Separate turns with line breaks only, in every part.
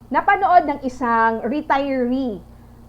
napanood ng isang retiree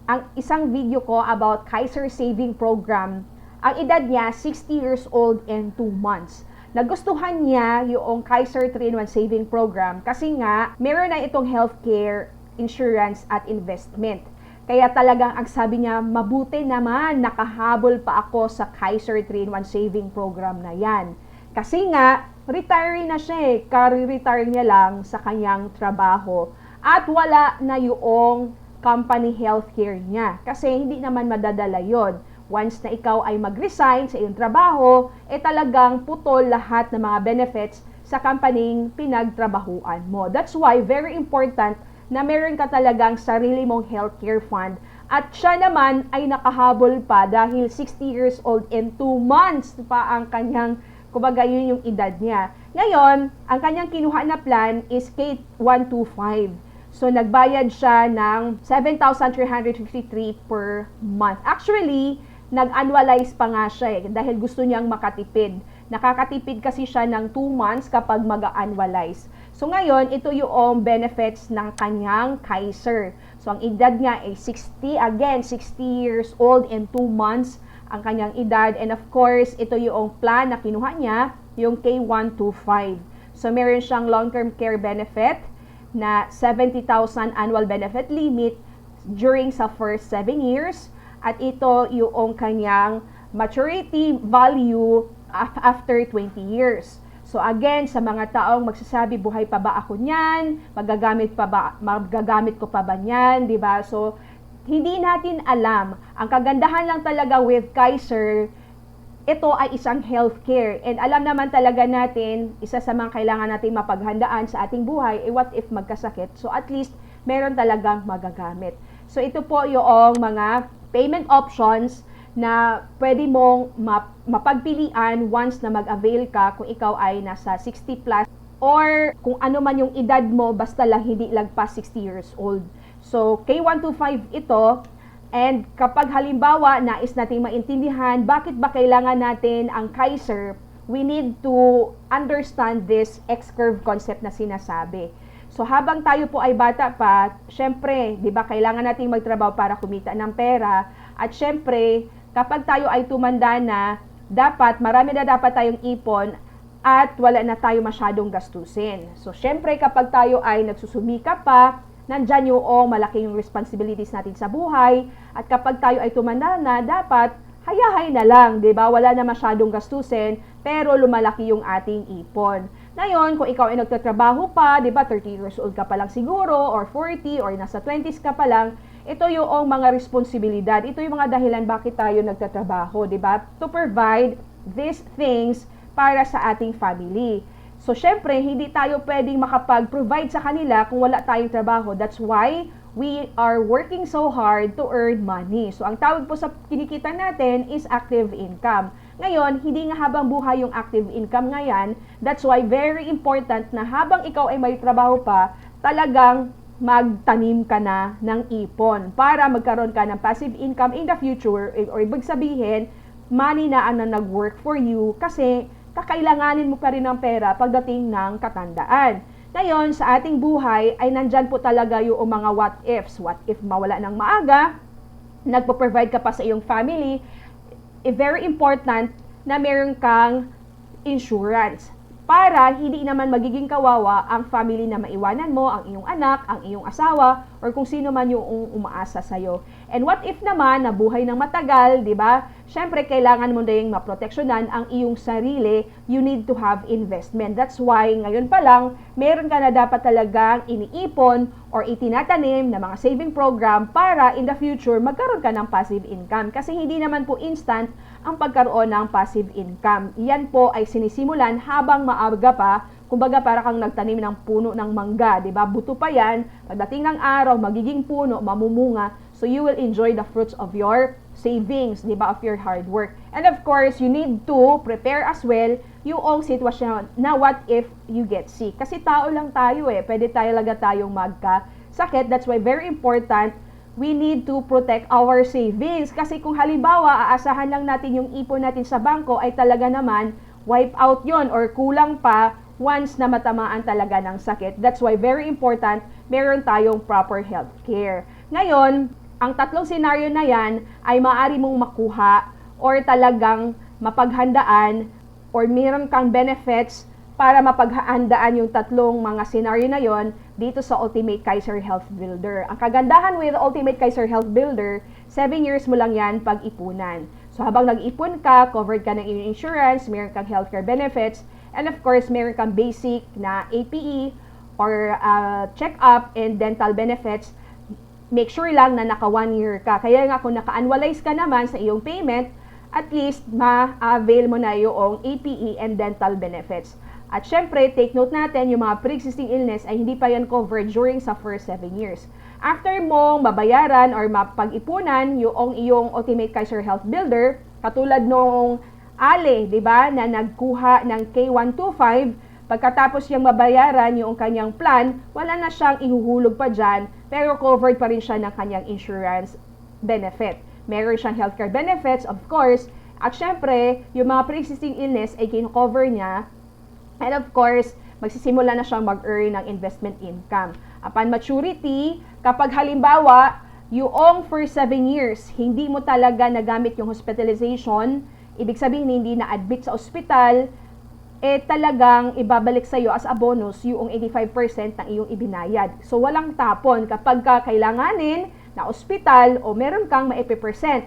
ang isang video ko about Kaiser Saving Program. Ang edad niya, 60 years old and 2 months. Nagustuhan niya yung Kaiser 3-in-1 Saving Program kasi nga, meron na itong healthcare, insurance at investment. Kaya talagang ang sabi niya, mabuti naman nakahabol pa ako sa Kaiser 3-in-1 Saving Program na yan. Kasi nga, retiree na siya eh. Kari-retire niya lang sa kanyang trabaho. At wala na yung company healthcare niya. Kasi hindi naman madadala yon. Once na ikaw ay mag-resign sa iyong trabaho, talagang putol lahat ng mga benefits sa company pinagtrabahuan mo. That's why very important na meron ka talagang sarili mong healthcare fund. At siya naman ay nakahabol pa dahil 60 years old and 2 months pa ang kanyang, kumbaga yun yung edad niya. Ngayon, ang kanyang kinuha na plan is K125. So, nagbayad siya ng 7,353 per month. Actually, nag-annualize pa nga siya dahil gusto niyang makatipid. Nakakatipid kasi siya ng 2 months kapag mag-annualize. So, ngayon, ito yung benefits ng kanyang Kaiser. So, ang edad niya ay 60. Again, 60 years old and 2 months ang kanyang edad. And of course, ito yung plan na kinuha niya, yung K125. So, meron siyang long-term care benefit na 70,000 annual benefit limit during sa first 7 years. At ito yung kanyang maturity value after 20 years. So again, sa mga taong magsasabi, buhay pa ba ako niyan? Magagamit ko pa ba niyan? Diba? So, hindi natin alam. Ang kagandahan lang talaga with Kaiser, ito ay isang healthcare. And alam naman talaga natin, isa sa mga kailangan natin mapaghandaan sa ating buhay, what if magkasakit? So at least, meron talagang magagamit. So ito po yung mga payment options na pwede mong mapagpilian once na mag-avail ka kung ikaw ay nasa 60 plus or kung ano man yung edad mo, basta lang hindi lagpas 60 years old. So K125 ito. And kapag halimbawa nais nating maintindihan bakit ba kailangan natin ang Kaiser, we need to understand this X-curve concept na sinasabi. So habang tayo po ay bata pa, syempre, 'di ba, kailangan nating magtrabaho para kumita ng pera. At syempre, kapag tayo ay tumanda na, marami na dapat tayong ipon at wala na tayo masyadong gastusin. So syempre, kapag tayo ay nagsusumikap pa, nandyan yung malaking responsibilities natin sa buhay. At kapag tayo ay tumanda na, dapat hayahay na lang, di ba? Wala na masyadong gastusin, pero lumalaki yung ating ipon. Ngayon, kung ikaw ay nagtatrabaho pa, di ba, 30 years old ka pa lang siguro, or 40, or nasa 20s ka pa lang, ito yung mga responsibilidad. Ito yung mga dahilan bakit tayo nagtatrabaho, di ba? To provide these things para sa ating family. So, syempre, hindi tayo pwedeng makapag-provide sa kanila kung wala tayong trabaho. That's why we are working so hard to earn money. So, ang tawag po sa kinikita natin is active income. Ngayon, hindi nga habang buhay yung active income ngayon. That's why very important na habang ikaw ay may trabaho pa, talagang magtanim ka na ng ipon para magkaroon ka ng passive income in the future. Or ibig sabihin, money na ang nag-work for you kasi kakailanganin mo pa rin ng pera pagdating ng katandaan. Ngayon, sa ating buhay ay nandyan po talaga yung mga what ifs. What if mawala ng maaga, nagpo-provide ka pa sa iyong family, very important na meron kang insurance para hindi naman magiging kawawa ang family na maiwanan mo, ang iyong anak, ang iyong asawa, or kung sino man yung umaasa sa'yo. And what if naman, nabuhay ng matagal, di ba? Siyempre, kailangan mo ding maproteksyonan ang iyong sarili. You need to have investment. That's why, ngayon pa lang, meron ka na dapat talagang iniipon or itinatanim na mga saving program para in the future, magkaroon ka ng passive income. Kasi hindi naman po instant ang pagkaroon ng passive income. Yan po ay sinisimulan habang maaga pa. Kumbaga, para kang nagtanim ng puno ng mangga, di ba? Buto pa yan. Pagdating ng araw, magiging puno, mamumunga. So, you will enjoy the fruits of your savings, di ba? Of your hard work. And of course, you need to prepare as well yung sitwasyon na what if you get sick. Kasi tao lang tayo eh. Pwede talaga tayong magkasakit. That's why very important, we need to protect our savings. Kasi kung halimbawa, aasahan lang natin yung ipon natin sa bangko ay talaga naman wipe out yon or kulang pa, once na matamaan talaga ng sakit. That's why very important, meron tayong proper health care. Ngayon, ang tatlong senaryo na yan ay maaari mong makuha or talagang mapaghandaan or meron kang benefits para mapaghandaan yung tatlong mga senaryo na yon dito sa Ultimate Kaiser Health Builder. Ang kagandahan with Ultimate Kaiser Health Builder, 7 years mo lang yan pag-ipunan. So habang nag-ipon ka, covered ka ng iyong insurance, meron kang healthcare benefits, and of course, meron kang basic na APE or check-up and dental benefits. Make sure lang na naka 1 year ka. Kaya nga kung naka-annualize ka naman sa iyong payment, at least ma-avail mo na yung APE and dental benefits. At syempre, take note natin, yung mga pre-existing illness ay hindi pa yan covered during sa first 7 years. After mong mabayaran or mapag-ipunan yung iyong Ultimate Kaiser Health Builder, katulad nung Ale, di ba, na nagkuha ng K125, pagkatapos niyang mabayaran yung kanyang plan, wala na siyang ihuhulog pa dyan, pero covered pa rin siya ng kanyang insurance benefit. Meron siyang healthcare benefits, of course, at syempre, yung mga pre-existing illness ay kino-cover niya. And of course, magsisimula na siyang mag-earn ng investment income. Upon maturity, kapag halimbawa, yung for 7 years, hindi mo talaga nagamit yung hospitalization, ibig sabihin hindi na-admit sa ospital, talagang ibabalik sa iyo as a bonus yung 85% ng iyong ibinayad. So, walang tapon kapag kailanganin na ospital o meron kang ma-80%.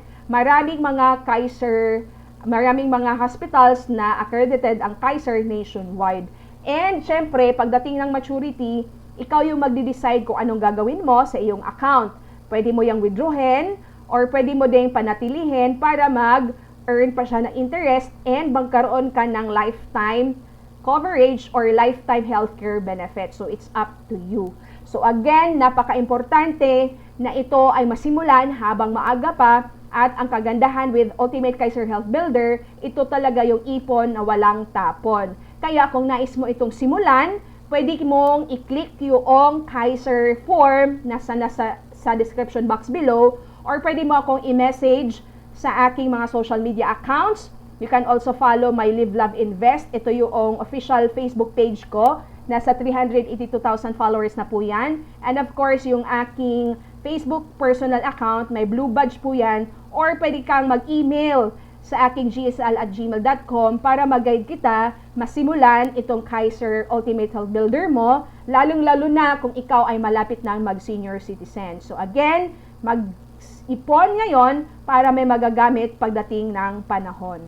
Maraming mga hospitals na accredited ang Kaiser nationwide. And syempre, pagdating ng maturity, ikaw yung magde-decide kung anong gagawin mo sa iyong account. Pwede mo yung withdrawin or pwede mo ding panatilihin para mag-earn pa siya ng interest and magkaroon ka ng lifetime coverage or lifetime healthcare benefit. So, it's up to you. So, again, napaka-importante na ito ay masimulan habang maaga pa. At ang kagandahan with Ultimate Kaiser Health Builder, ito talaga yung ipon na walang tapon. Kaya kung nais mo itong simulan, pwede mong i-click yung Kaiser form na sa description box below, or pwede mo akong i-message sa aking mga social media accounts. You can also follow my Live Love Invest. Ito yung official Facebook page ko. Nasa 382,000 followers na po yan. And of course, yung aking Facebook personal account, may blue badge po yan. Or pwede kang mag-email sa aking gsl@gmail.com para mag-guide kita masimulan itong Kaiser Ultimate Health Builder mo, lalong-lalo na kung ikaw ay malapit na mag-senior citizen. So again, mag-ipon ngayon para may magagamit pagdating ng panahon.